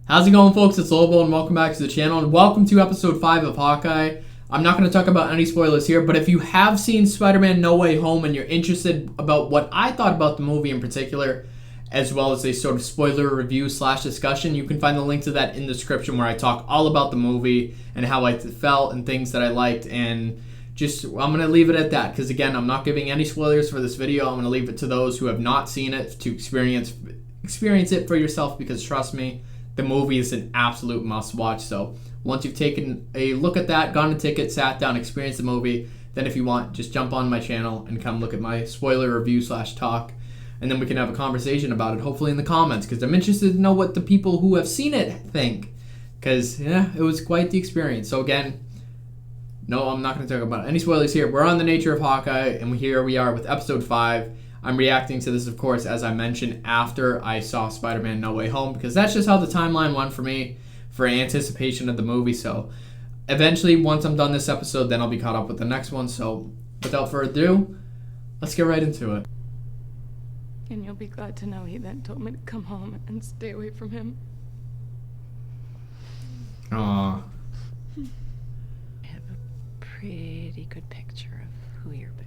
How's it going, folks? It's Lobo, and welcome back to the channel, and welcome to episode 5 of Hawkeye. I'm not going to talk about any spoilers here, but if you have seen Spider-Man No Way Home and you're interested about what I thought about the movie in particular, as well as a sort of spoiler review / discussion, you can find the link to that in the description where I talk all about the movie and how I felt and things that I liked, and I'm going to leave it at that, because again, I'm not giving any spoilers for this video. I'm going to leave it to those who have not seen it to experience it for yourself, because trust me, the movie is an absolute must-watch. So once you've taken a look at that, gotten a ticket, sat down, experienced the movie, then if you want, just jump on my channel and come look at my spoiler review / talk, and then we can have a conversation about it, hopefully in the comments, because I'm interested to know what the people who have seen it think, because, yeah, it was quite the experience. So again, no, I'm not going to talk about any spoilers here. We're on the nature of Hawkeye, and here we are with episode 5. I'm reacting to this, of course, as I mentioned, after I saw Spider-Man No Way Home, because that's just how the timeline went for me for anticipation of the movie. So eventually, once I'm done this episode, then I'll be caught up with the next one. So without further ado, let's get right into it. And you'll be glad to know he then told me to come home and stay away from him. Aww. I have a pretty good picture of who you're becoming.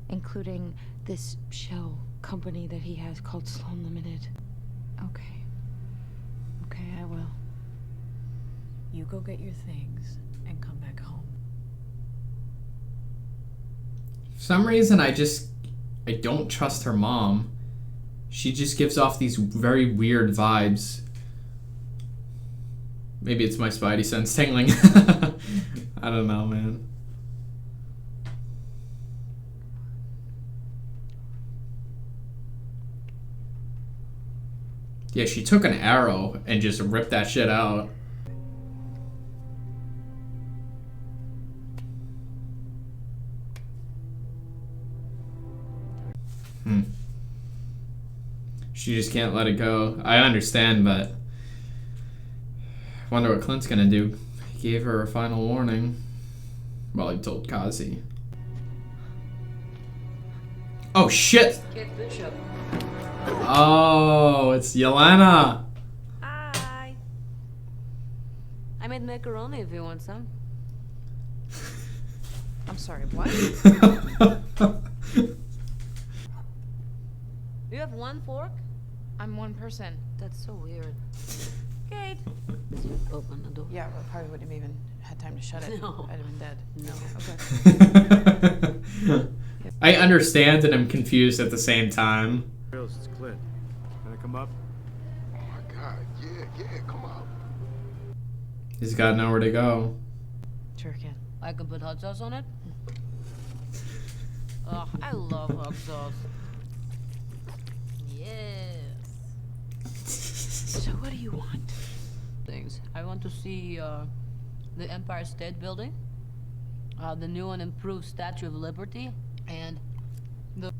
Including this shell company that he has called Sloan Limited. Okay. Okay, I will. You go get your things and come back home. For some reason, I don't trust her mom. She just gives off these very weird vibes. Maybe it's my spidey sense tingling. I don't know, man. Yeah, she took an arrow and just ripped that shit out. She just can't let it go. I understand, but I wonder what Clint's gonna do. He gave her a final warning. Well, he told Kazi. Oh, shit! Kate Bishop. Oh, it's Yelena. Hi. I made macaroni if you want some. I'm sorry, what? You have one fork? I'm one person. That's so weird. Kate. You open the door. Yeah, well, probably wouldn't have even had time to shut it. No. I'd have been dead. No. Okay. I understand and I'm confused at the same time. It's Clint. Can I come up? Oh my God, yeah, come on. He's got nowhere to go. Sure can. I can put hot sauce on it. Oh, I love hot sauce. Yes. So what do you want? Things. I want to see the Empire State Building, the new and improved Statue of Liberty, and the...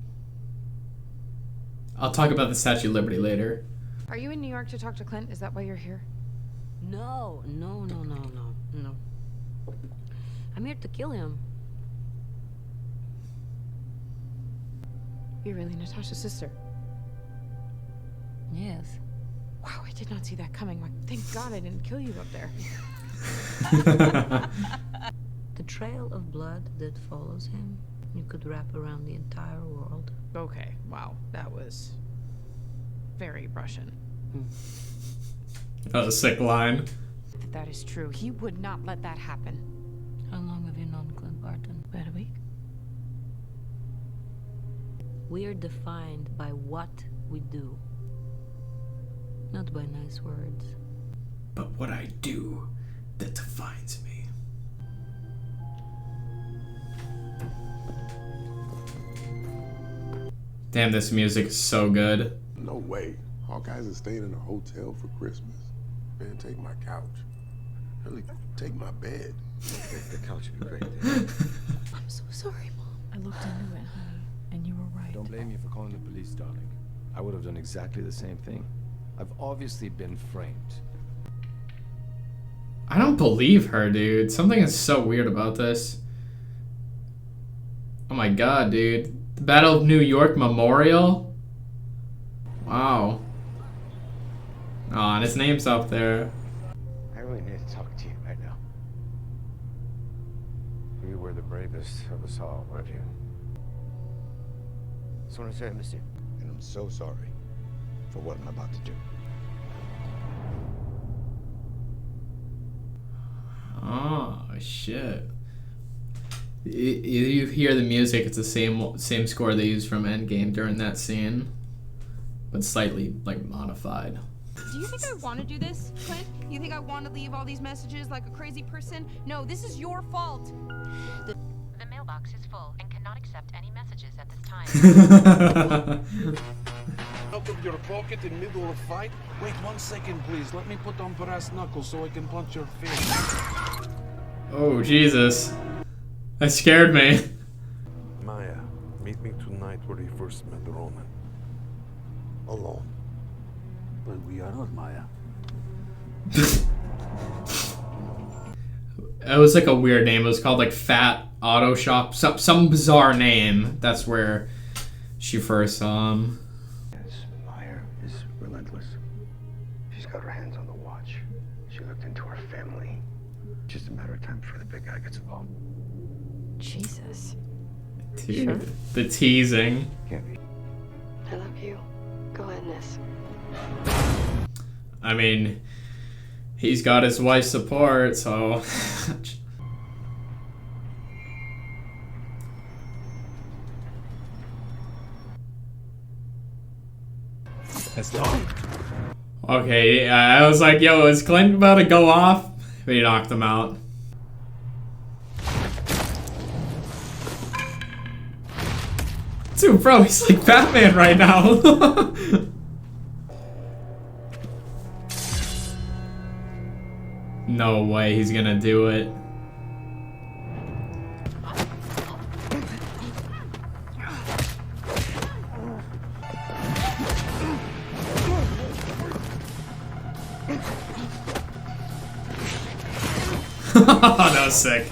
I'll talk about the Statue of Liberty later. Are you in New York to talk to Clint? Is that why you're here? No. I'm here to kill him. You're really Natasha's sister. Yes. Wow, I did not see that coming. Like, thank God I didn't kill you up there. The trail of blood that follows him, you could wrap around the entire world. Okay, wow, that was very Russian. That was a sick line. If that is true, he would not let that happen. How long have you known Clint Barton? About a week? We are defined by what we do, not by nice words. But what I do that defines me. Damn, this music is so good. No way. Hawkeye isn't staying in a hotel for Christmas. Man, take my couch. Really, take my bed. The couch would be great there. I'm so sorry, Mom. I looked into it, honey, and you were right. Don't blame me for calling the police, darling. I would have done exactly the same thing. I've obviously been framed. I don't believe her, dude. Something is so weird about this. Oh my god, dude. The Battle of New York Memorial? Wow. Wow. Oh, and his name's up there. I really need to talk to you right now. You were the bravest of us all, weren't you? Just want to say I miss you. And I'm so sorry for what I'm about to do. Oh shit! You hear the music? It's the same score they used from Endgame during that scene, but slightly like modified. Do you think I want to do this, Clint? You think I want to leave all these messages like a crazy person? No, this is your fault. The mailbox is full and cannot accept any messages at this time. Out of your pocket in middle of fight? Wait 1 second, please. Let me put on brass knuckles so I can punch your face. Oh Jesus! That scared me. Maya, meet me tonight where you first met Ronin. Alone. But we are not Maya. It was like a weird name. It was called like Fat Auto Shop. Some bizarre name. That's where she first saw him. Yes, Maya is relentless. She's got her hands on the watch. She looked into our family. Just a matter of time before the big guy gets involved. Jesus. Dude, Sure. the teasing. Can't be. I love you. Go end this. I mean, he's got his wife's support, so. That's done. Okay, yeah, I was like, yo, is Clint about to go off? But he knocked him out. Dude, bro, he's like Batman right now. No way he's gonna do it. That was sick.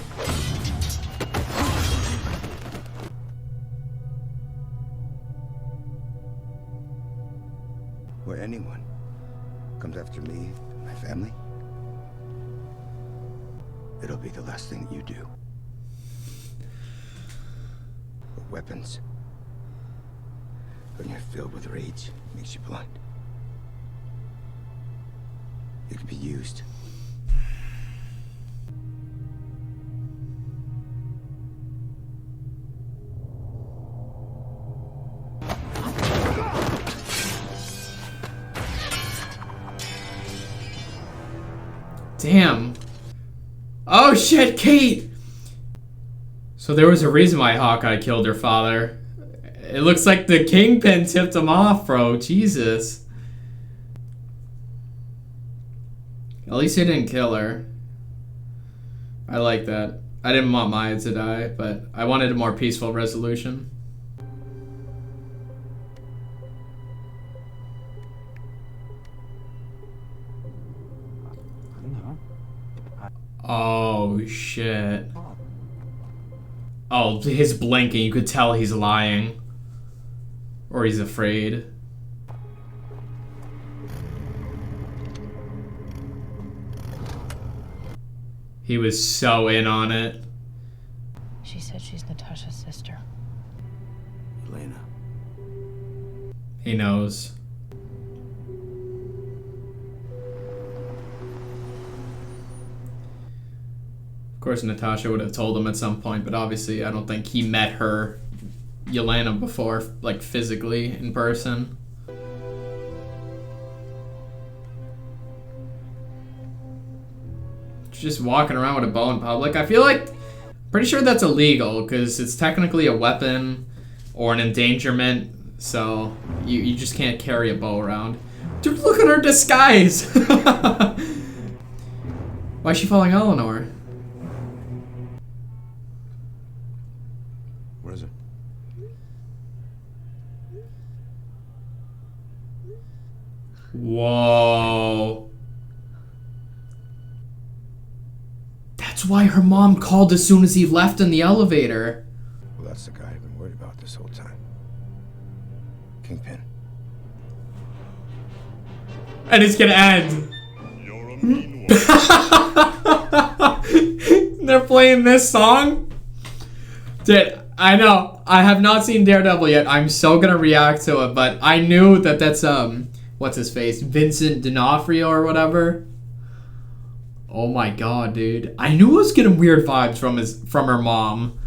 Where anyone comes after me and my family, it'll be the last thing that you do. But weapons, when you're filled with rage, makes you blind. It can be used. Damn. Oh shit, Kate! So there was a reason why Hawkeye killed her father. It looks like the Kingpin tipped him off, bro. Jesus. At least he didn't kill her. I like that. I didn't want Maya to die, but I wanted a more peaceful resolution. Oh shit. Oh, his blinking, you could tell he's lying. Or he's afraid. He was so in on it. She said she's Natasha's sister. Elena. He knows. Of course, Natasha would have told him at some point, but obviously I don't think he met her, Yelena, before, like physically, in person. Just walking around with a bow in public. I feel like, pretty sure that's illegal, because it's technically a weapon or an endangerment, so you just can't carry a bow around. Dude, look at her disguise! Why is she following Eleanor? What is it? Whoa. That's why her mom called as soon as he left in the elevator. Well, that's the guy I've been worried about this whole time. Kingpin. And it's gonna end. You're a mean one. They're playing this song? Dude, I know. I have not seen Daredevil yet. I'm so gonna react to it, but I knew that that's, what's his face? Vincent D'Onofrio or whatever. Oh my god, dude. I knew I was getting weird vibes from her mom.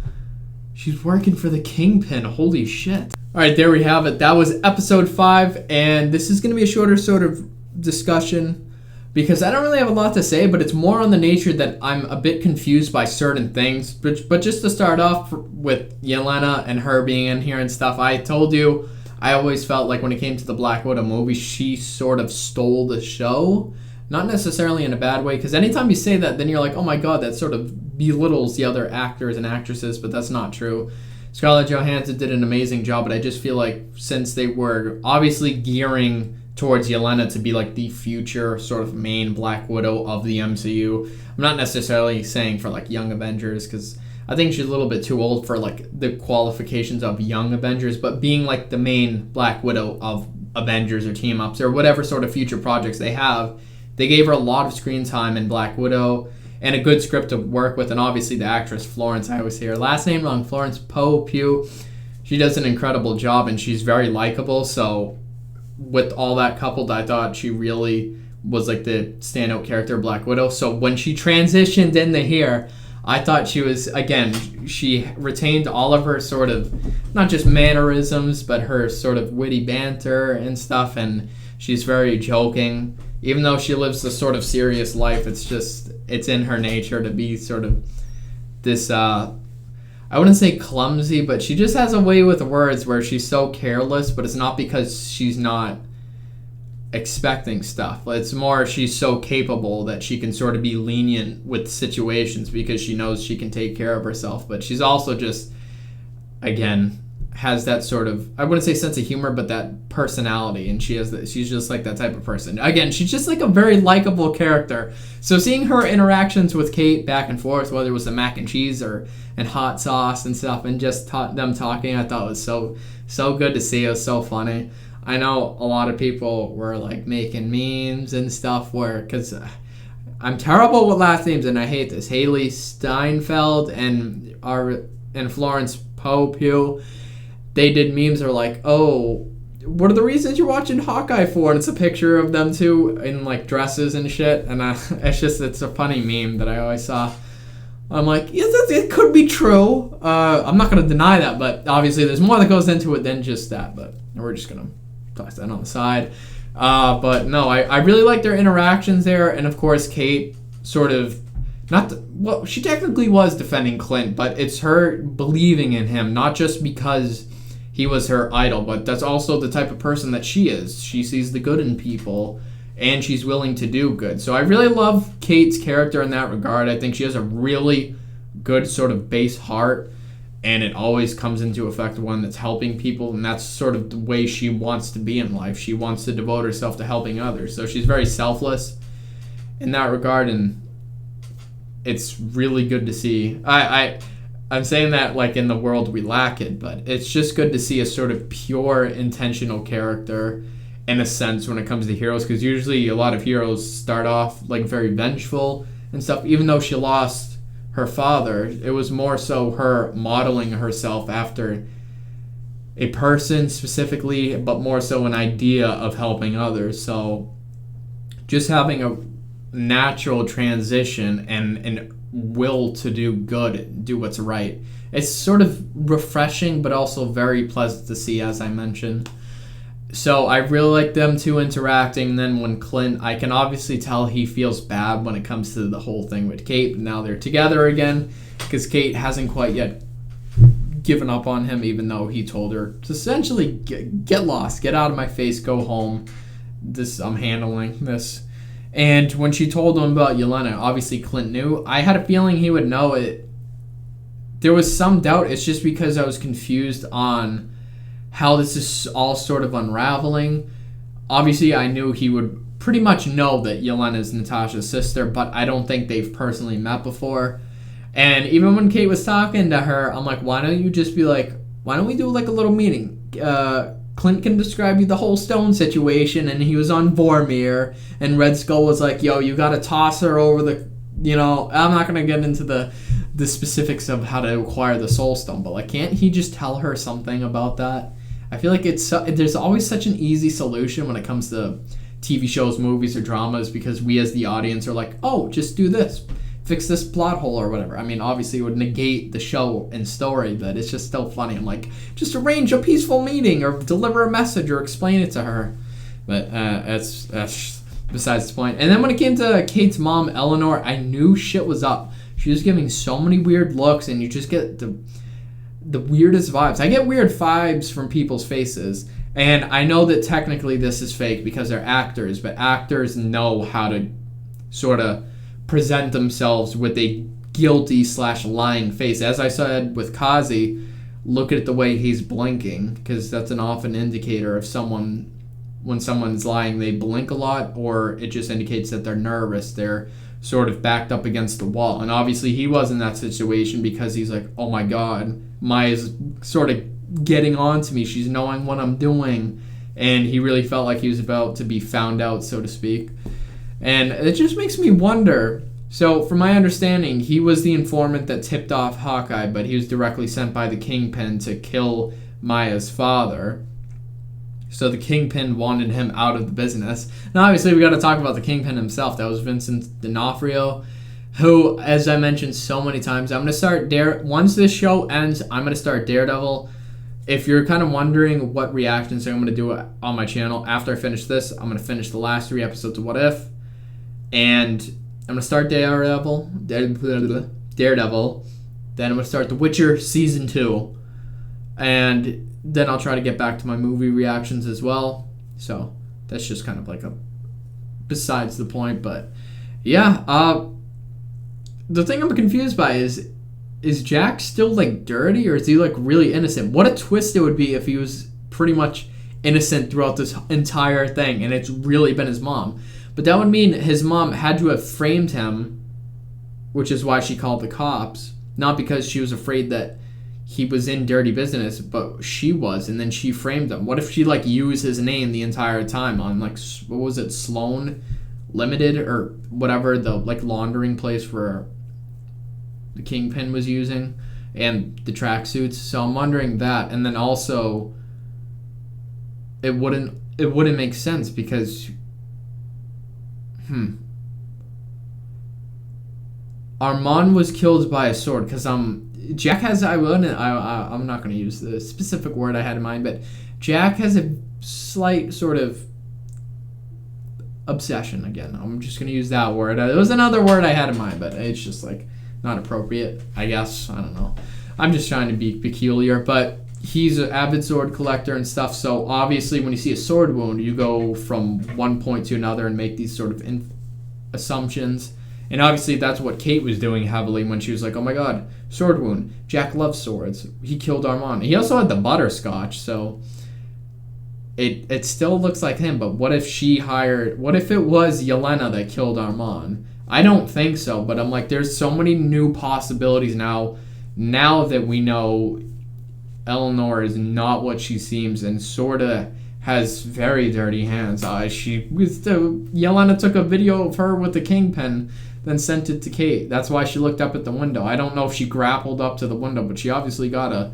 She's working for the Kingpin. Holy shit. Alright, there we have it. That was episode 5, and this is going to be a shorter sort of discussion because I don't really have a lot to say, but it's more on the nature that I'm a bit confused by certain things. But just to start off with Yelena and her being in here and stuff, I told you I always felt like when it came to the Black Widow movie, she sort of stole the show. Not necessarily in a bad way, because anytime you say that, then you're like, oh my god, that sort of belittles the other actors and actresses, but that's not true. Scarlett Johansson did an amazing job, but I just feel like since they were obviously gearing towards Yelena to be like the future sort of main Black Widow of the MCU, I'm not necessarily saying for like Young Avengers, because I think she's a little bit too old for like the qualifications of Young Avengers, but being like the main Black Widow of Avengers or team-ups or whatever sort of future projects they have, they gave her a lot of screen time in Black Widow and a good script to work with, and obviously the actress Florence, I always say her last name wrong, Florence Pugh, she does an incredible job and she's very likable. So with all that coupled, I thought she really was like the standout character of Black Widow. So when she transitioned into here, I thought she was, again, she retained all of her sort of, not just mannerisms, but her sort of witty banter and stuff, and she's very joking. Even though she lives this sort of serious life, it's in her nature to be sort of this, I wouldn't say clumsy, but she just has a way with words where she's so careless, but it's not because she's not expecting stuff. It's more she's so capable that she can sort of be lenient with situations because she knows she can take care of herself. But she's also just, again, has that sort of, I wouldn't say sense of humor, but that personality, and she's just like that type of person. Again, she's just like a very likable character. So seeing her interactions with Kate back and forth, whether it was the mac and cheese and hot sauce and stuff, and just them talking, I thought was so good to see. It was so funny. I know a lot of people were like making memes and stuff because I'm terrible with last names and I hate this. Haley Steinfeld and Florence Pugh, they did memes that are like, oh, what are the reasons you're watching Hawkeye for? And it's a picture of them two in like dresses and shit. And it's a funny meme that I always saw. I'm like, yes, it could be true. I'm not going to deny that, but obviously there's more that goes into it than just that. But we're just going to toss that on the side. But no, I really like their interactions there. And of course, Kate sort of, she technically was defending Clint, but it's her believing in him, not just because he was her idol, but that's also the type of person that she is. She sees the good in people, and she's willing to do good. So I really love Kate's character in that regard. I think she has a really good sort of base heart, and it always comes into effect one that's helping people, and that's sort of the way she wants to be in life. She wants to devote herself to helping others. So she's very selfless in that regard, and it's really good to see. I'm saying that like in the world we lack it, but it's just good to see a sort of pure, intentional character in a sense when it comes to heroes, because usually a lot of heroes start off like very vengeful and stuff. Even though she lost her father, it was more so her modeling herself after a person specifically, but more so an idea of helping others. So just having a natural transition and will to do good, do what's right. It's sort of refreshing, but also very pleasant to see, as I mentioned. So I really like them two interacting. Then when Clint, I can obviously tell he feels bad when it comes to the whole thing with Kate. Now they're together again because Kate hasn't quite yet given up on him, even though he told her to essentially get lost, get out of my face, go home. I'm handling this. And when she told him about Yelena, obviously Clint knew. I had a feeling he would know it. There was some doubt. It's just because I was confused on how this is all sort of unraveling. Obviously, I knew he would pretty much know that Yelena is Natasha's sister, but I don't think they've personally met before. And even when Kate was talking to her, I'm like, why don't you just be like, why don't we do like a little meeting? Clint can describe you the whole Stone situation, and he was on Vormir, and Red Skull was like, yo, you gotta toss her over the, I'm not gonna get into the specifics of how to acquire the Soul Stone, but like, can't he just tell her something about that? I feel like there's always such an easy solution when it comes to TV shows, movies, or dramas, because we as the audience are like, oh, just do this, fix this plot hole or whatever. I mean, obviously it would negate the show and story, but it's just still funny. I'm like, just arrange a peaceful meeting or deliver a message or explain it to her. But that's besides the point. And then when it came to Kate's mom, Eleanor, I knew shit was up. She was giving so many weird looks, and you just get the weirdest vibes. I get weird vibes from people's faces. And I know that technically this is fake because they're actors, but actors know how to sort of present themselves with a guilty/lying face. As I said with Kazi, look at the way he's blinking, because that's an often indicator of someone, when someone's lying, they blink a lot, or it just indicates that they're nervous. They're sort of backed up against the wall. And obviously he was in that situation because he's like, oh my God, Maya's sort of getting on to me. She's knowing what I'm doing. And he really felt like he was about to be found out, so to speak. And it just makes me wonder. So, from my understanding, he was the informant that tipped off Hawkeye, but he was directly sent by the Kingpin to kill Maya's father. So the Kingpin wanted him out of the business. Now, obviously, we got to talk about the Kingpin himself. That was Vincent D'Onofrio, who, as I mentioned so many times, I'm going to start once this show ends, I'm going to start Daredevil. If you're kind of wondering what reactions I'm going to do on my channel after I finish this, I'm going to finish the last 3 episodes of What If, and I'm going to start Daredevil. Then I'm going to start The Witcher Season 2, and then I'll try to get back to my movie reactions as well. So that's just kind of like a besides the point. But yeah, the thing I'm confused by is Jack still like dirty, or is he like really innocent? What a twist it would be if he was pretty much innocent throughout this entire thing and it's really been his mom. But that would mean his mom had to have framed him, which is why she called the cops. Not because she was afraid that he was in dirty business, but she was, and then she framed him. What if she like used his name the entire time on like, what was it, Sloan Limited or whatever, the like laundering place for the Kingpin was using, and the tracksuits. So I'm wondering that, and then also it wouldn't make sense because Armand was killed by a sword, because Jack has I'm not going to use the specific word I had in mind, but Jack has a slight sort of obsession. Again, I'm just going to use that word. There was another word I had in mind, but it's just like not appropriate, I guess. I don't know. I'm just trying to be peculiar, but he's an avid sword collector and stuff, so obviously when you see a sword wound, you go from one point to another and make these sort of assumptions. And obviously that's what Kate was doing heavily when she was like, oh my God, sword wound. Jack loves swords. He killed Armand. He also had the butterscotch, so it still looks like him. But what if it was Yelena that killed Armand? I don't think so, but I'm like, there's so many new possibilities now that we know Eleanor is not what she seems and sort of has very dirty hands. Yelena took a video of her with the Kingpin, then sent it to Kate. That's why she looked up at the window. I don't know if she grappled up to the window, but she obviously got a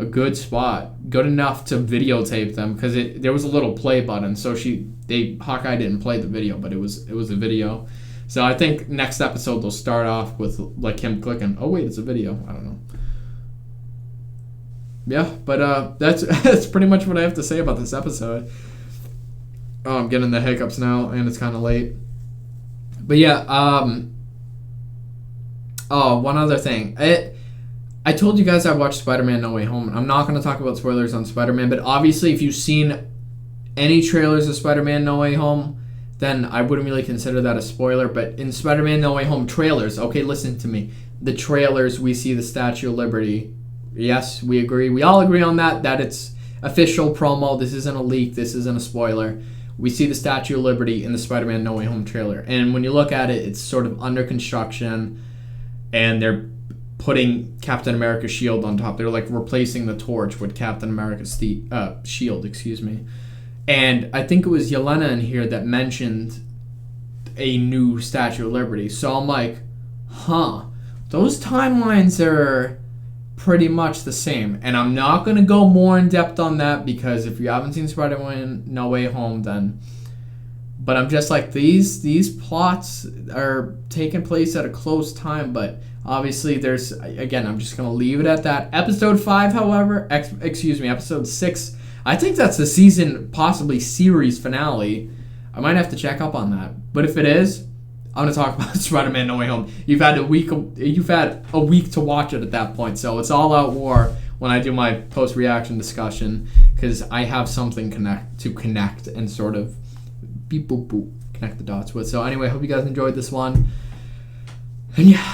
good spot, good enough to videotape them, because there was a little play button. So Hawkeye didn't play the video, but it was a video. So I think next episode they'll start off with like him clicking. Oh wait, it's a video. I don't know. Yeah, but that's pretty much what I have to say about this episode. Oh, I'm getting the hiccups now, and it's kind of late. But yeah, one other thing. I told you guys I watched Spider-Man No Way Home, and I'm not going to talk about spoilers on Spider-Man, but obviously if you've seen any trailers of Spider-Man No Way Home, then I wouldn't really consider that a spoiler. But in Spider-Man No Way Home trailers, okay, listen to me. The trailers, we see the Statue of Liberty. Yes, we agree. We all agree on that it's official promo. This isn't a leak. This isn't a spoiler. We see the Statue of Liberty in the Spider-Man No Way Home trailer. And when you look at it, it's sort of under construction, and they're putting Captain America's shield on top. They're like replacing the torch with Captain America's shield, excuse me. And I think it was Yelena in here that mentioned a new Statue of Liberty. So I'm like, those timelines are pretty much the same. And I'm not going to go more in depth on that because if you haven't seen Spider-Man No Way Home, then... But I'm just like, these plots are taking place at a close time, but obviously there's, again, I'm just going to leave it at that. Episode 5, however, episode 6, I think that's the season, possibly series finale. I might have to check up on that. But if it is, I'm going to talk about Spider-Man No Way Home. You've had a week to watch it at that point, so it's all out war when I do my post-reaction discussion, because I have something to connect and sort of beep boop boop connect the dots with. So anyway, hope you guys enjoyed this one. And yeah.